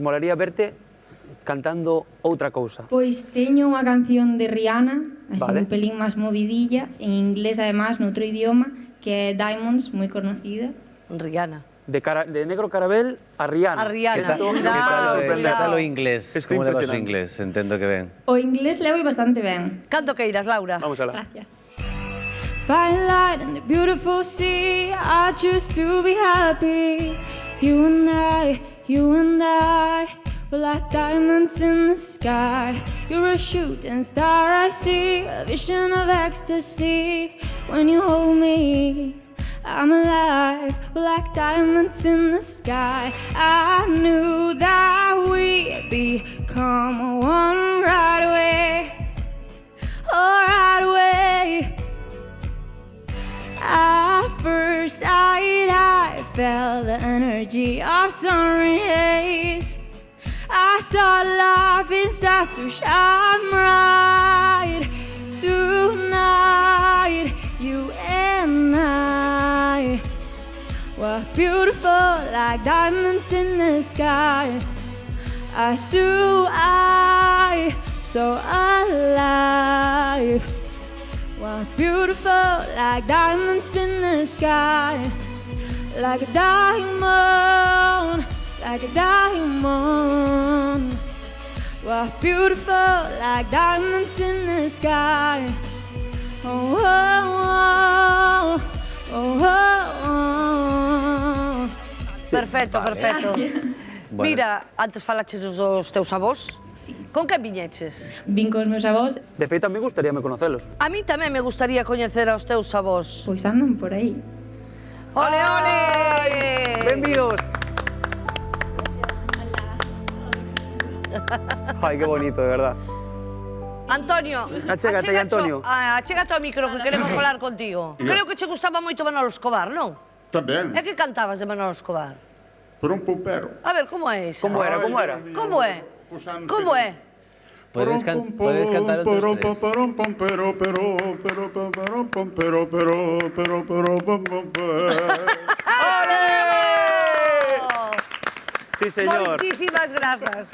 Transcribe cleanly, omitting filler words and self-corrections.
Molaría verte cantando outra cousa. Pois teño unha canción de Rihanna, así Vale. un pelín máis movidilla, en inglés además, noutro idioma, que é Diamonds, moi conocida. Rihanna. De Negro Carabel a Rihanna. A Rihanna. Esto Cuidado, me está sorprendendo. cuidado. o inglés? Esto Como levas o impresionante. inglés? Entendo que ben. O inglés levo bastante ben. Canto que irás, Laura. Vamos alá. Gracias. Fine light in the beautiful sea, I choose to be happy. You and I, we're like diamonds in the sky. You're a shooting star I see, a vision of ecstasy. When you hold me, I'm alive, we're like diamonds in the sky. I knew that we'd become one right away. Oh, right away. At first sight, I felt the energy of sun rays. I saw life inside so shine bright. Tonight, you and I were beautiful like diamonds in the sky. Eye to eye, so alive. We're beautiful like diamonds in the sky. Like a diamond, like a diamond. We're beautiful like diamonds in the sky. Oh, oh, oh, oh, oh, oh. Perfecto, perfecto. Bueno. Mira, antes falaches dos teus avós. Sí. Con que viñeches? Vin cos meus avós, De feito, a mí gustaríame conocelos. A mí tamén me gustaría coñecer aos teus avós. pois andan por aí. Ole, ole! ¡Benvidos! Ay, qué bonito, de verdad. Antonio, Achégate, Antonio. Achégate ao micro que queremos falar contigo. Creo que che gustaba moito Manolo Escobar, non? Tamén, E que cantabas de Manolo Escobar? por un pompero. A ver, como é esa? ¿Cómo era? ¿Cómo era? Como é? Como é? Podes cantar os tres. Sí, señor. Moitísimas grazas.